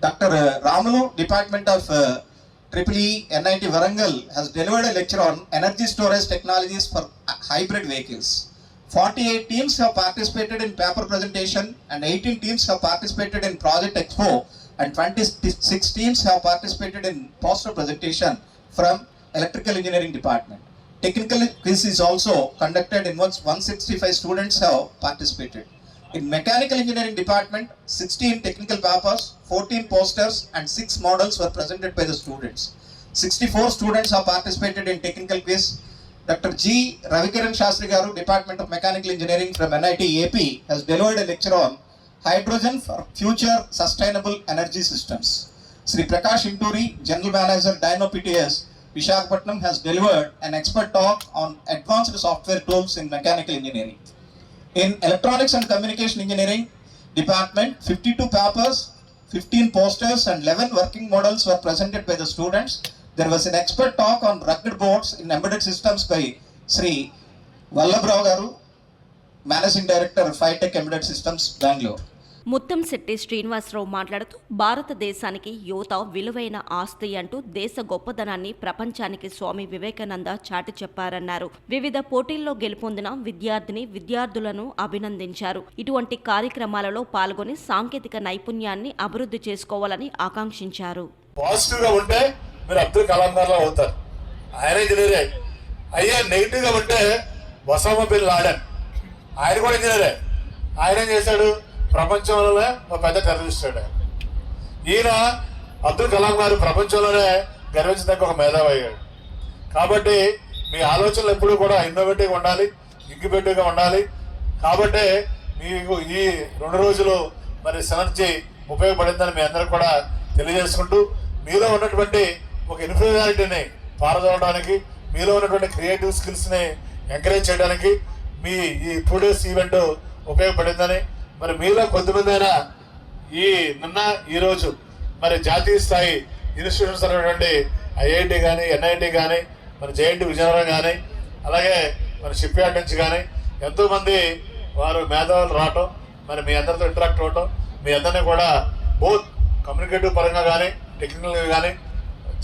Dr. Ramulu, Department of EEE NIT Warangal, has delivered a lecture on energy storage technologies for hybrid vehicles. 48 teams have participated in paper presentation and 18 teams have participated in project expo and 26 teams have participated in poster presentation from Electrical Engineering Department. Technical quiz is also conducted in which 165 students have participated. In Mechanical Engineering Department, 16 technical papers, 14 posters and 6 models were presented by the students. 64 students have participated in technical quiz. Dr. G. Ravikiran Shastri Garu, Department of Mechanical Engineering from NIT AP, has delivered a lecture on hydrogen for future sustainable energy systems. Sri Prakash Inturi, General Manager Dyno PTS, Visakhapatnam, has delivered an expert talk on advanced software tools in mechanical engineering. In Electronics and Communication Engineering Department, 52 papers, 15 posters and 11 working models were presented by the students. There was an expert talk on rugged boards in embedded systems by Sri Vallabhrao Garu, Managing Director of Phytech Embedded Systems, Bangalore. Muttamsetti Srinivasarao మాట్లాడుతూ భారతదేశానికి యువత విలువైన ఆస్తి అంటూ దేశ గొప్పదనాన్ని ప్రపంచానికి స్వామి వివేకానంద చాటి చెప్పారన్నారు. వివిధ పోటీల్లో గెలుపొందిన విద్యార్థులను అభినందించారు. ఇటువంటి కార్యక్రమాలలో పాల్గొని సాంకేతిక నైపుణ్యాన్ని అభివృద్ధి చేసుకోవాలని ఆకాంక్షించారు. పాజిటివ్ గా ఉంటే మీరు అబ్దుల్ కలాం గారు అవుతారు, ఆయన ఇంజనీరే. అయ్యా నెగిటివ్ గా ఉంటే ఒసామా బిన్ లాడెన్, ఆయన కూడా ఇంజనీరే. ఆయన ఏం చేశాడు, ప్రపంచంలోనే ఒక పెద్ద టెర్రరిస్ట్. ఈయన అబ్దుల్ కలాం గారు ప్రపంచంలోనే గర్వించదగ్గ ఒక మేధావి అయ్యాడు. కాబట్టి మీ ఆలోచనలు ఎప్పుడూ కూడా ఇన్నోవేటివ్గా ఉండాలి, ఇంక్యుబేటివ్గా ఉండాలి. కాబట్టి మీకు ఈ 2 రోజులు మరి సినర్జీ ఉపయోగపడిందని మీ అందరూ కూడా తెలియజేసుకుంటూ, మీలో ఉన్నటువంటి ఒక ఇన్ఫీరియారిటీని పారదోలడానికి, మీలో ఉన్నటువంటి క్రియేటివ్ స్కిల్స్ని ఎంకరేజ్ చేయడానికి మీ ఈ 2 days ఈవెంట్ ఉపయోగపడిందని, మరి మీలో కొంతమంది అయినా ఈరోజు మరి జాతీయ స్థాయి ఇన్స్టిట్యూషన్స్ అనేటువంటి ఐఐటి కానీ, ఎన్ఐటి కానీ, మరి జేఎన్టీ విజయనగరం కానీ, అలాగే మరి షిప్ యార్డ్ నుంచి కానీ ఎంతోమంది వారు మేధావులు రావటం, మరి మీ అందరితో ఇంటరాక్ట్ అవ్వటం, మీ అందరినీ కూడా బోత్ కమ్యూనికేటివ్ పరంగా కానీ, టెక్నికల్గా కానీ,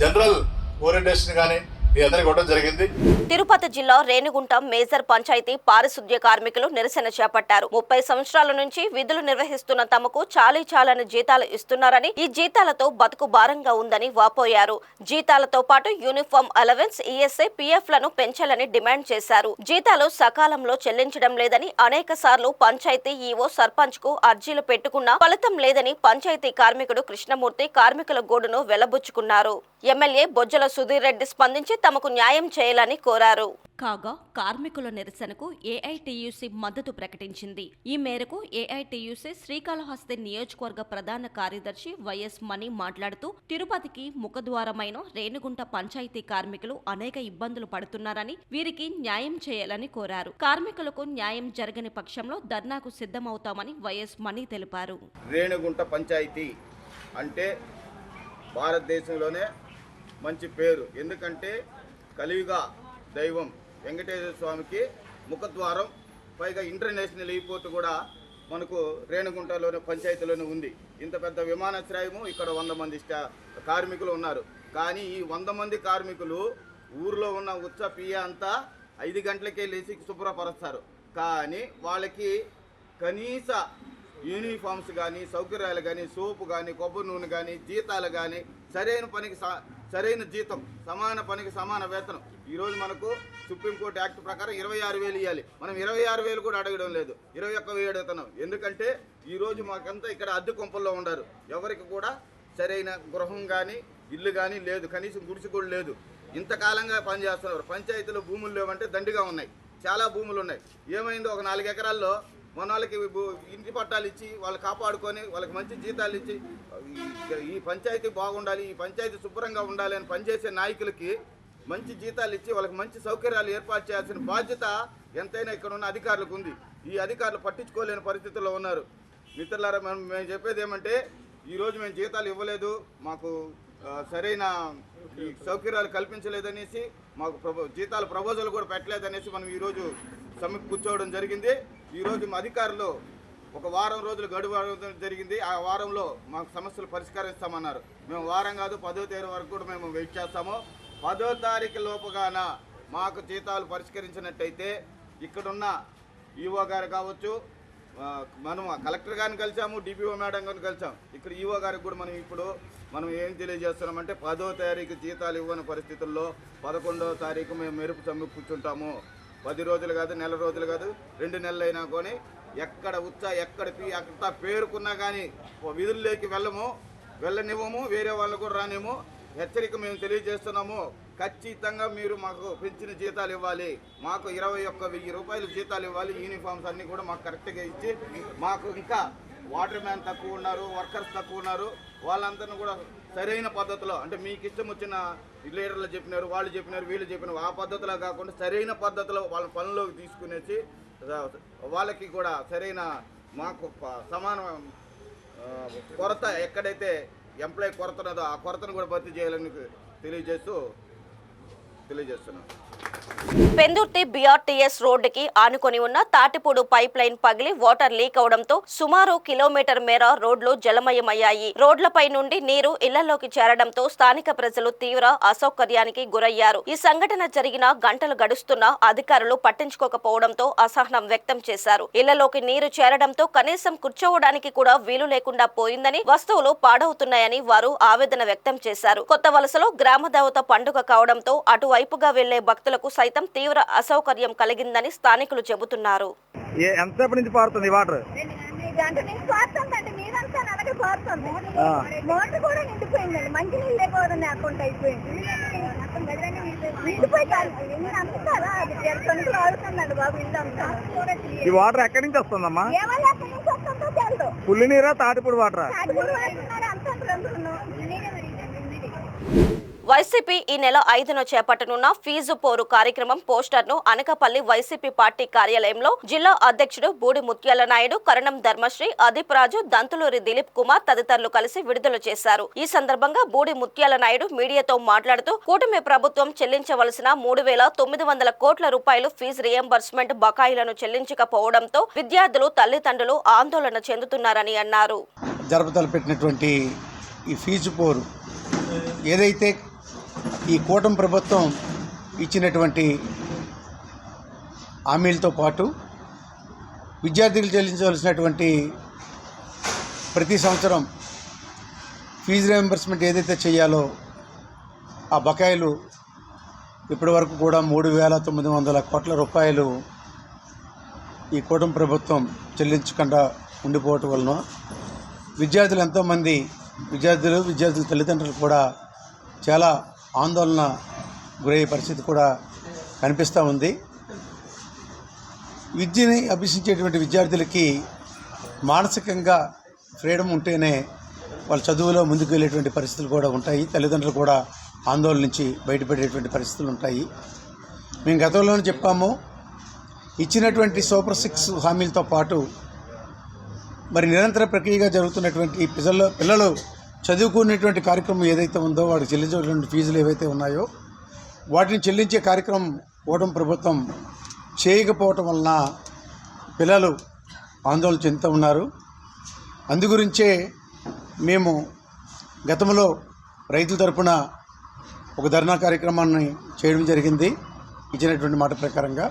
జనరల్ ఓరియంటేషన్ కానీ మీ అందరికీ ఇవ్వడం జరిగింది. తిరుపతి జిల్లా రేణిగుంట మేజర్ పంచాయతీ పారిశుద్ధ్య కార్మికులు నిరసన చేపట్టారు. 30 సంవత్సరాల నుంచి విధులు నిర్వహిస్తున్న తమకు చాలని జీతాలు ఇస్తున్నారని, ఈ జీతాలతో బతుకు భారంగా ఉందని వాపోయారు. జీతాలతో పాటు యూనిఫామ్ అలవెన్స్, ఈఎస్ఐ, పిఎఫ్లను పెంచాలని డిమాండ్ చేశారు. జీతాలు సకాలంలో చెల్లించడం లేదని, అనేక సార్లు పంచాయతీ ఈవో, సర్పంచ్ కు అర్జీలు పెట్టుకున్నా ఫలితం లేదని పంచాయతీ కార్మికుడు కృష్ణమూర్తి కార్మికుల గోడును వెళ్లబుచ్చుకున్నారు. ఎమ్మెల్యే బొజ్జల సుధీర్ రెడ్డి స్పందించి తమకు న్యాయం చేయాలని కోరారు. కాగా కార్మికుల నిరసనకు ఏఐటియుసి మద్దతు ప్రకటించింది. ఈ మేరకు ఏఐటియుసి శ్రీకాళహస్తి నియోజకవర్గ ప్రధాన కార్యదర్శి వైఎస్ మణి మాట్లాడుతూ, తిరుపతికి ముఖద్వారమైన రేణిగుంట పంచాయతీ కార్మికులు అనేక ఇబ్బందులు పడుతున్నారని, వీరికి న్యాయం చేయాలని కోరారు. కార్మికులకు న్యాయం జరగని పక్షంలో ధర్నాకు సిద్ధమవుతామని వైఎస్ మణి తెలిపారు. రేణిగుంట పంచాయతీ అంటే భారతదేశంలోనే మంచి పేరు. ఎందుకంటే కలియుగ దైవం వెంకటేశ్వర స్వామికి ముఖద్వారం, పైగా ఇంటర్నేషనల్ ఎయిర్పోర్ట్ కూడా మనకు రేణిగుంటలోనే పంచాయతీలోనే ఉంది. ఇంత పెద్ద విమానాశ్రయము, ఇక్కడ 100 మంది కార్మికులు ఉన్నారు. కానీ ఈ 100 మంది కార్మికులు ఊర్లో ఉన్న ఉచ్చ పియ అంతా 5 గంటలకే లేచి శుభ్రపరుస్తారు. కానీ వాళ్ళకి కనీస యూనిఫామ్స్ కానీ, సౌకర్యాలు కానీ, సోపు కానీ, కొబ్బరి నూనె కానీ, జీతాలు కానీ, సరైన పనికి సరైన జీతం, సమాన పనికి సమాన వేతనం. ఈరోజు మనకు సుప్రీంకోర్టు యాక్ట్ ప్రకారం 26,000 ఇవ్వాలి. మనం 26,000 కూడా అడగడం లేదు, 21,000 అడుగుతున్నాం. ఎందుకంటే ఈరోజు మాకంతా ఇక్కడ అద్దె కొంపల్లో ఉన్నారు. ఎవరికి కూడా సరైన గృహం కానీ, ఇల్లు కానీ లేదు, కనీసం గుడిసి కూడా లేదు. ఇంతకాలంగా పనిచేస్తున్నారు. పంచాయతీలో భూములు లేవంటే దండిగా ఉన్నాయి. చాలా భూములు ఉన్నాయి. ఏమైందో ఒక 4 ఎకరాల్లో మన వాళ్ళకి ఇంటి పట్టాలు ఇచ్చి వాళ్ళు కాపాడుకొని వాళ్ళకి మంచి జీతాలు ఇచ్చి ఈ పంచాయతీ బాగుండాలి, ఈ పంచాయతీ శుభ్రంగా ఉండాలి అని పనిచేసే నాయకులకి మంచి జీతాలు ఇచ్చి వాళ్ళకి మంచి సౌకర్యాలు ఏర్పాటు చేయాల్సిన బాధ్యత ఎంతైనా ఇక్కడ ఉన్న అధికారులకు ఉంది. ఈ అధికారులు పట్టించుకోలేని పరిస్థితుల్లో ఉన్నారు. మిత్రులారా, మేము చెప్పేది ఏమంటే ఈరోజు మేము జీతాలు ఇవ్వలేదు, మాకు సరైన ఈ సౌకర్యాలు కల్పించలేదనేసి, మాకు జీతాల ప్రపోజల్ కూడా పెట్టలేదనేసి మనం ఈరోజు సమ్మె కూర్చోవడం జరిగింది. ఈరోజు మా అధికారులు ఒక వారం రోజులు గడువు జరిగింది. ఆ వారంలో మాకు సమస్యలు పరిష్కరిస్తామన్నారు. మేము వారం కాదు 10వ తేదీ వరకు కూడా మేము వెయిట్ చేస్తాము. 10వ తారీఖు లోపుగాన మాకు జీతాలు పరిష్కరించినట్టయితే ఇక్కడున్న ఈఓ గారు కావచ్చు, మనం కలెక్టర్ గారిని కలిసాము, డిపిఓ మేడం గారిని కలిసాం. ఇక్కడ ఈఓ గారికి కూడా మనం ఏం తెలియజేస్తున్నామంటే 10వ తారీఖు జీతాలు ఇవ్వని పరిస్థితుల్లో 11వ తారీఖు మేము మెరుపు సమ్మె కూర్చుంటాము. 10 రోజులు కాదు, నెల రోజులు కాదు, 2 నెలలు అయినా కొని ఎక్కడ ఎక్కడ పేరుకున్నా కానీ విధుల్లోకి వెళ్ళనివ్వము, వేరే వాళ్ళు కూడా రానేమో హెచ్చరిక మేము తెలియజేస్తున్నాము. ఖచ్చితంగా మీరు మాకు పెంచిన జీతాలు ఇవ్వాలి, మాకు 21,000 రూపాయలు జీతాలు ఇవ్వాలి. యూనిఫామ్స్ అన్నీ కూడా మాకు కరెక్ట్గా ఇచ్చి, మాకు ఇంకా వాటర్ మ్యాన్ తక్కువ ఉన్నారు, వర్కర్స్ తక్కువ ఉన్నారు, వాళ్ళందరినీ కూడా సరైన పద్ధతిలో, అంటే మీకు ఇష్టం వచ్చిన లీడర్లు చెప్పినారు, వాళ్ళు చెప్పినారు, వీళ్ళు చెప్పినారు, ఆ పద్ధతిలో కాకుండా సరైన పద్ధతిలో వాళ్ళ పనుల్లోకి తీసుకునేసి వాళ్ళకి కూడా సరైన మాకు సమాన కొరత ఎక్కడైతే ఎంప్లాయీ కొరత ఉన్నదో ఆ కొరతను కూడా భర్తీ చేయాలని తెలియజేస్తున్నాను. పెందుర్తి బీఆర్టీఎస్ రోడ్డుకి ఆనుకొని ఉన్న తాటిపూడు పైప్ లైన్ పగిలి వాటర్ లీక్ అవడంతో సుమారు కిలోమీటర్ మేర రోడ్లు జలమయమయ్యాయి. రోడ్లపై నుండి నీరు ఇళ్లలోకి చేరడంతో స్థానిక ప్రజలు తీవ్ర అసౌకర్యానికి గురయ్యారు. ఈ సంఘటన జరిగిన గంటలు గడుస్తున్నా అధికారులు పట్టించుకోకపోవడంతో అసహనం వ్యక్తం చేశారు. ఇళ్లలోకి నీరు చేరడంతో కనీసం కూర్చోవడానికి కూడా వీలు లేకుండా పోయిందని, వస్తువులు పాడవుతున్నాయని వారు ఆవేదన వ్యక్తం చేశారు. కొత్త వలసలో గ్రామ దేవత పండుగ కావడంతో అటువైపుగా వెళ్లే భక్తులకు సైతం తీవ్ర అసౌకర్యం కలిగిందని స్థానికులు చెబుతున్నారు. ఎంతసేపు నుంచి పారుతుంది వాటర్? మోటార్ కూడా నిండిపోయిందండి, మంచి నీళ్ళు లేకపోవడం అకౌంట్ అయిపోయింది. ఈ వాటర్ ఎక్కడి నుంచి వస్తుందమ్మా? పుల్లి నీరా, తాటిపూడి వాటరా? వైసీపీ ఈ నెల 5న చేపట్టనున్న ఫీజు పోరు కార్యక్రమం పోస్టర్ను అనకాపల్లి వైసీపీ పార్టీ కార్యాలయంలో జిల్లా అధ్యక్షుడు బూడి ముత్యాల నాయుడు, కరణం ధర్మశ్రీ, అదీప్ రాజు, దంతులూరి దిలీప్ కుమార్ తదితరులు కలిసి విడుదల చేశారు. ఈ సందర్భంగా బూడి ముత్యాల నాయుడు మీడియాతో మాట్లాడుతూ కూటమి ప్రభుత్వం చెల్లించవలసిన 3,900 కోట్ల రూపాయలు ఫీజు రియంబర్స్మెంట్ బకాయిలను చెల్లించకపోవడంతో విద్యార్థులు, తల్లిదండ్రులు ఆందోళన చెందుతున్నారని అన్నారు. జరపతలపెట్టినటువంటి ఈ ఫీజు పోరు ఏదైతే ఈ కూటమి ప్రభుత్వం ఇచ్చినటువంటి హామీలతో పాటు విద్యార్థులు చెల్లించవలసినటువంటి ప్రతి సంవత్సరం ఫీజు రియంబర్స్మెంట్ ఏదైతే చేయాలో ఆ బకాయిలు ఇప్పటి వరకు కూడా 3,900 కోట్ల రూపాయలు ఈ కూటమి ప్రభుత్వం చెల్లించకుండా ఉండిపోవటం వలన విద్యార్థులు ఎంతోమంది విద్యార్థుల తల్లిదండ్రులు కూడా చాలా ఆందోళన గురయ్యే పరిస్థితి కూడా కనిపిస్తూ ఉంది. విద్యని అభ్యసించేటువంటి విద్యార్థులకి మానసికంగా ఫ్రీడమ్ ఉంటేనే వాళ్ళ చదువులో ముందుకు వెళ్ళేటువంటి పరిస్థితులు కూడా ఉంటాయి. తల్లిదండ్రులు కూడా ఆందోళన నుంచి బయటపడేటువంటి పరిస్థితులు ఉంటాయి. మేము గతంలోనే చెప్పాము, ఇచ్చినటువంటి సూపర్ 6 హామీలతో పాటు మరి నిరంతర ప్రక్రియగా జరుగుతున్నటువంటి పిల్లలు చదువుకునేటువంటి కార్యక్రమం ఏదైతే ఉందో వాటికి చెల్లించేటువంటి ఫీజులు ఏవైతే ఉన్నాయో వాటిని చెల్లించే కార్యక్రమం కూటమి ప్రభుత్వం చేయకపోవటం వలన పిల్లలు ఆందోళన చెందుతూ ఉన్నారు. అందుగురించే మేము గతంలో రైతుల తరపున ఒక ధర్నా కార్యక్రమాన్ని చేయడం జరిగింది. ఇచ్చినటువంటి మాట ప్రకారంగా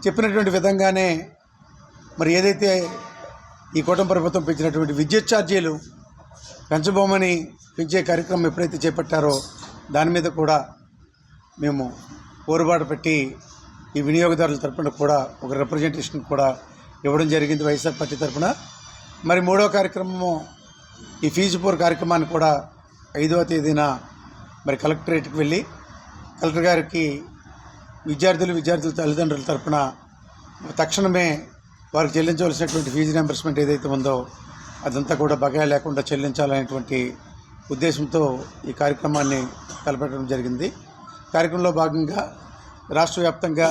చెప్పినటువంటి విధంగానే మరి ఏదైతే ఈ కూటమి ప్రభుత్వం పెంచినటువంటి విద్యుత్ ఛార్జీలు పెంచబోమని పెంచే కార్యక్రమం ఎప్పుడైతే చేపట్టారో దాని మీద కూడా మేము పోరుబాటు పెట్టి ఈ వినియోగదారుల తరపున కూడా ఒక రిప్రజెంటేషన్ కూడా ఇవ్వడం జరిగింది వైఎస్ఆర్ పార్టీ తరపున. మరి 3వ కార్యక్రమము ఈ ఫీజు పోరు కార్యక్రమాన్ని కూడా 5వ తేదీన మరి కలెక్టరేట్కి వెళ్ళి కలెక్టర్ గారికి విద్యార్థుల తల్లిదండ్రుల తరపున తక్షణమే వారికి చెల్లించవలసినటువంటి ఫీజు రియంబర్స్మెంట్ ఏదైతే ఉందో అదంతా కూడా బకాయి లేకుండా చెల్లించాలనేటువంటి ఉద్దేశంతో ఈ కార్యక్రమాన్ని తలపెట్టడం జరిగింది. కార్యక్రమంలో భాగంగా రాష్ట్ర వ్యాప్తంగా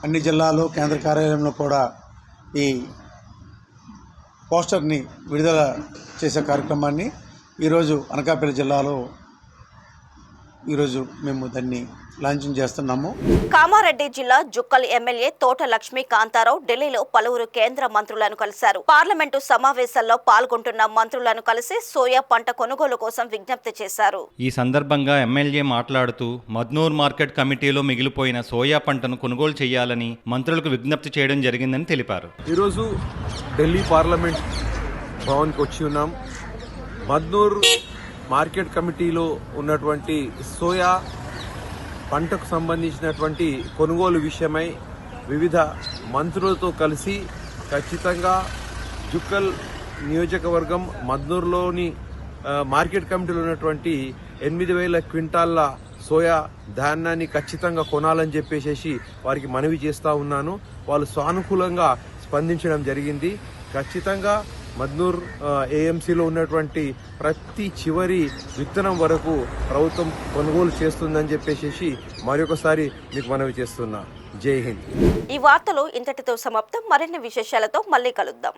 అన్ని జిల్లాలు కేంద్ర కార్యాలయంలో కూడా ఈ పోస్టర్ని విడుదల చేసే కార్యక్రమాన్ని ఈరోజు అనకాపల్లి జిల్లాలో ఈరోజు మేము దాన్ని లాంచింగ్ చేస్తున్నాము. కామారెడ్డి జిల్లా జుక్కల్ ఎమ్మెల్యే తోట లక్ష్మీ కాంతారావు ఢిల్లీలో పలువురు కేంద్ర మంత్రులను కలిశారు. పార్లమెంటు సమావేశాల్లో పాల్గొంటున్న మంత్రులను కలిసి సోయా పంట కొనుగోలు కోసం విజ్ఞప్తి చేశారు. ఈ సందర్భంగా ఎమ్మెల్యే మాట్లాడుతూ మద్నూర్ మార్కెట్ కమిటీలో మిగిలిపోయిన సోయా పంటను కొనుగోలు చేయాలని మంత్రులకు విజ్ఞప్తి చేయడం జరిగిందని తెలిపారు. ఈరోజు ఢిల్లీ పార్లమెంట్ భవన్కి వచ్చి ఉన్నాం. మద్నూర్ మార్కెట్ కమిటీలో ఉన్నటువంటి సోయా పంటకు సంబంధించినటువంటి కొనుగోలు విషయమై వివిధ మంత్రులతో కలిసి ఖచ్చితంగా జుక్కల్ నియోజకవర్గం మద్నూర్లోని మార్కెట్ కమిటీలో ఉన్నటువంటి 8,000 క్వింటాళ్ళ సోయా ధాన్యాన్ని ఖచ్చితంగా కొనాలని చెప్పేసి వారికి మనవి చేస్తూ ఉన్నాను. వాళ్ళు సానుకూలంగా స్పందించడం జరిగింది. ఖచ్చితంగా మద్నూర్ ఏఎంసీలో ఉన్నటువంటి ప్రతి చివరి విత్తనం వరకు ప్రభుత్వం కొనుగోలు చేస్తుందని చెప్పేసి మరొకసారి మీకు మనవి చేస్తున్నా. జై హింద్. ఈ వార్తలు ఇంతటితో సమాప్తం. మరిన్ని విశేషాలతో మళ్ళీ కలుద్దాం.